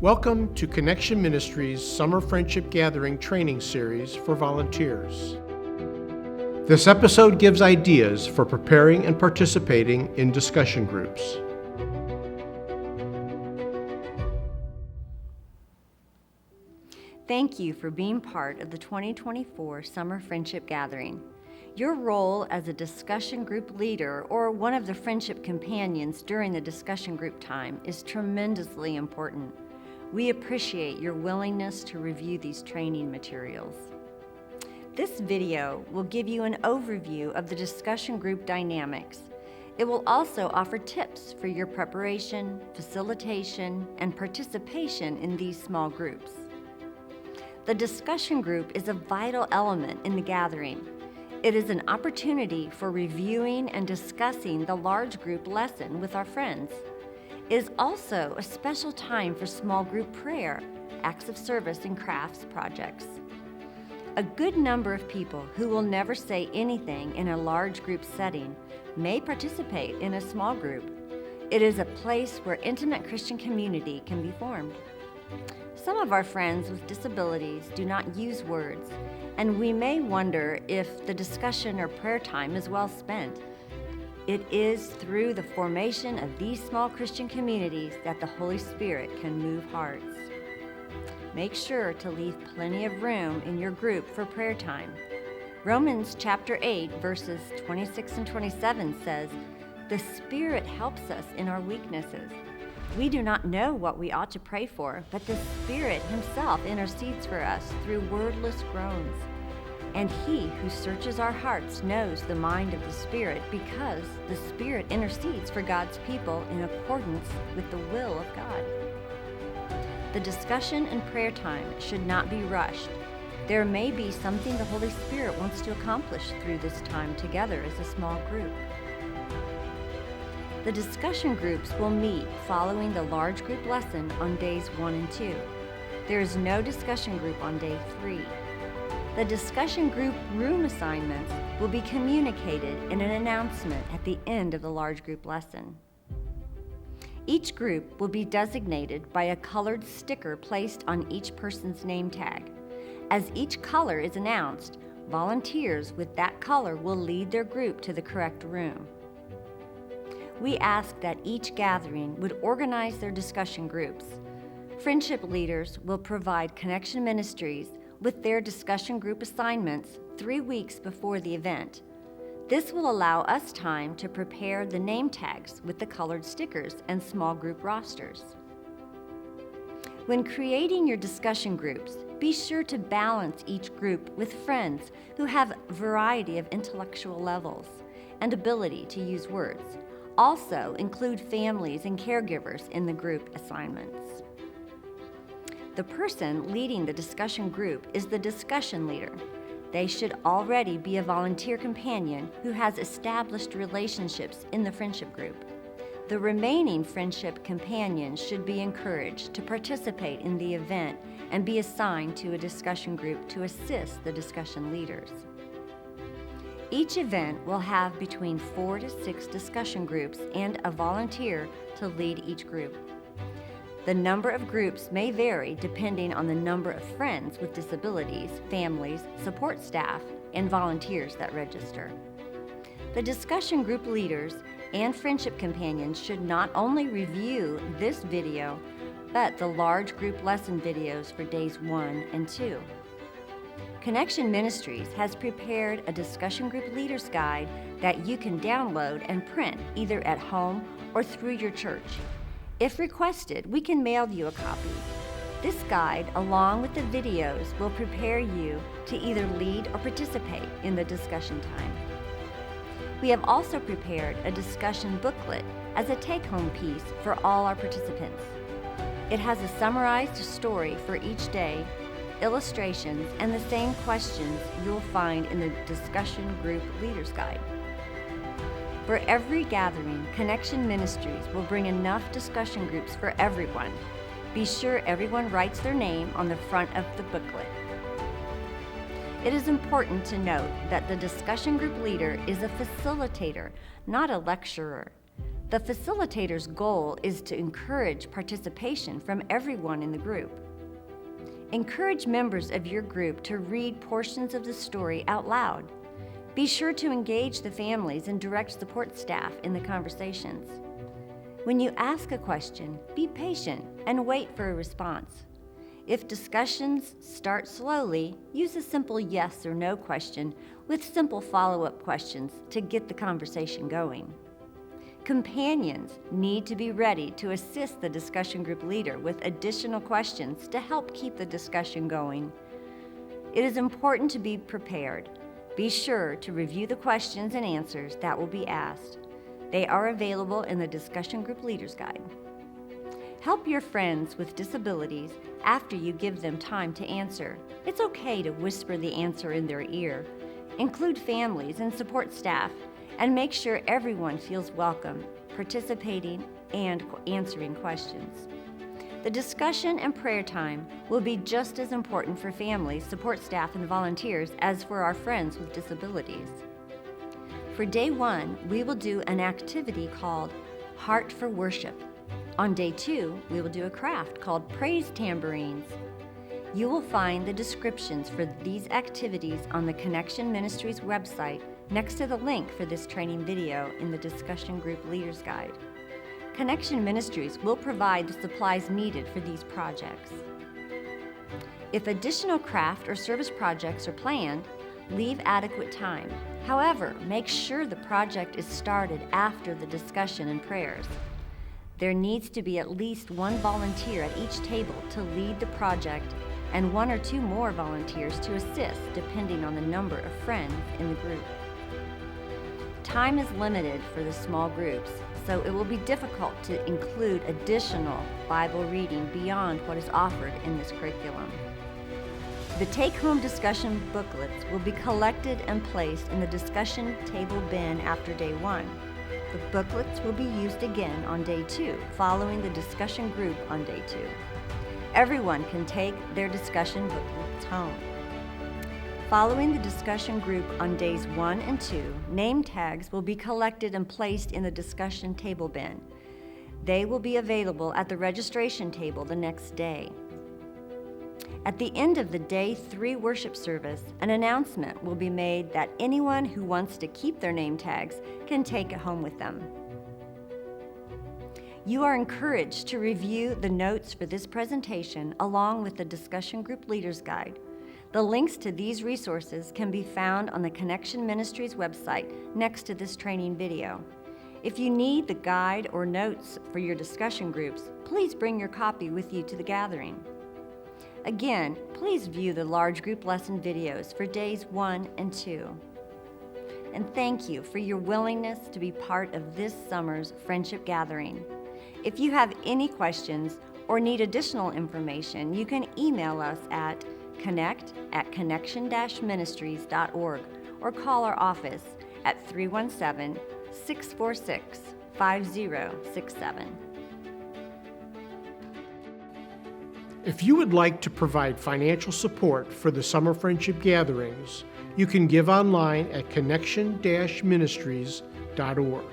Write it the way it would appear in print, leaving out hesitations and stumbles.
Welcome to Connection Ministries Summer Friendship Gathering Training Series for volunteers. This episode gives ideas for preparing and participating in discussion groups. Thank you for being part of the 2024 Summer Friendship Gathering. Your role as a discussion group leader or one of the friendship companions during the discussion group time is tremendously important. We appreciate your willingness to review these training materials. This video will give you an overview of the discussion group dynamics. It will also offer tips for your preparation, facilitation, and participation in these small groups. The discussion group is a vital element in the gathering. It is an opportunity for reviewing and discussing the large group lesson with our friends. It is also a special time for small group prayer, acts of service, and crafts projects. A good number of people who will never say anything in a large group setting may participate in a small group. It is a place where intimate Christian community can be formed. Some of our friends with disabilities do not use words, and we may wonder if the discussion or prayer time is well spent. It is through the formation of these small Christian communities that the Holy Spirit can move hearts. Make sure to leave plenty of room in your group for prayer time. Romans chapter 8, verses 26 and 27 says, "The Spirit helps us in our weaknesses. We do not know what we ought to pray for, but the Spirit Himself intercedes for us through wordless groans. And He who searches our hearts knows the mind of the Spirit, because the Spirit intercedes for God's people in accordance with the will of God." The discussion and prayer time should not be rushed. There may be something the Holy Spirit wants to accomplish through this time together as a small group. The discussion groups will meet following the large group lesson on days 1 and 2. There is no discussion group on day 3. The discussion group room assignments will be communicated in an announcement at the end of the large group lesson. Each group will be designated by a colored sticker placed on each person's name tag. As each color is announced, volunteers with that color will lead their group to the correct room. We ask that each gathering would organize their discussion groups. Friendship leaders will provide Connection Ministries with their discussion group assignments 3 weeks before the event. This will allow us time to prepare the name tags with the colored stickers and small group rosters. When creating your discussion groups, be sure to balance each group with friends who have a variety of intellectual levels and ability to use words. Also include families and caregivers in the group assignments. The person leading the discussion group is the discussion leader. They should already be a volunteer companion who has established relationships in the friendship group. The remaining friendship companions should be encouraged to participate in the event and be assigned to a discussion group to assist the discussion leaders. Each event will have between 4 to 6 discussion groups and a volunteer to lead each group. The number of groups may vary depending on the number of friends with disabilities, families, support staff, and volunteers that register. The discussion group leaders and friendship companions should not only review this video, but the large group lesson videos for days 1 and 2. Connection Ministries has prepared a discussion group leaders guide that you can download and print either at home or through your church. If requested, we can mail you a copy. This guide, along with the videos, will prepare you to either lead or participate in the discussion time. We have also prepared a discussion booklet as a take-home piece for all our participants. It has a summarized story for each day, illustrations, and the same questions you'll find in the discussion group leaders guide. For every gathering, Connection Ministries will bring enough discussion groups for everyone. Be sure everyone writes their name on the front of the booklet. It is important to note that the discussion group leader is a facilitator, not a lecturer. The facilitator's goal is to encourage participation from everyone in the group. Encourage members of your group to read portions of the story out loud. Be sure to engage the families and direct support staff in the conversations. When you ask a question, be patient and wait for a response. If discussions start slowly, use a simple yes or no question with simple follow-up questions to get the conversation going. Companions need to be ready to assist the discussion group leader with additional questions to help keep the discussion going. It is important to be prepared. Be sure to review the questions and answers that will be asked. They are available in the Discussion Group Leader's Guide. Help your friends with disabilities after you give them time to answer. It's okay to whisper the answer in their ear. Include families and support staff, and make sure everyone feels welcome, participating, and answering questions. The discussion and prayer time will be just as important for families, support staff, and volunteers as for our friends with disabilities. For day 1, we will do an activity called Heart for Worship. On day 2, we will do a craft called Praise Tambourines. You will find the descriptions for these activities on the Connection Ministries website next to the link for this training video in the Discussion Group Leader's Guide. Connection Ministries will provide the supplies needed for these projects. If additional craft or service projects are planned, leave adequate time. However, make sure the project is started after the discussion and prayers. There needs to be at least one volunteer at each table to lead the project and 1 or 2 more volunteers to assist depending on the number of friends in the group. Time is limited for the small groups, so it will be difficult to include additional Bible reading beyond what is offered in this curriculum. The take-home discussion booklets will be collected and placed in the discussion table bin after day 1. The booklets will be used again on day 2, following the discussion group on day 2. Everyone can take their discussion booklets home. Following the discussion group on days 1 and 2, name tags will be collected and placed in the discussion table bin. They will be available at the registration table the next day. At the end of the day 3 worship service, an announcement will be made that anyone who wants to keep their name tags can take it home with them. You are encouraged to review the notes for this presentation along with the Discussion Group Leader's Guide. The links to these resources can be found on the Connection Ministries website next to this training video. If you need the guide or notes for your discussion groups, please bring your copy with you to the gathering. Again, please view the large group lesson videos for days 1 and 2. And thank you for your willingness to be part of this summer's friendship gathering. If you have any questions or need additional information, you can email us at connect@connection-ministries.org or call our office at 317-646-5067. If you would like to provide financial support for the Summer Friendship Gatherings, you can give online at connection-ministries.org.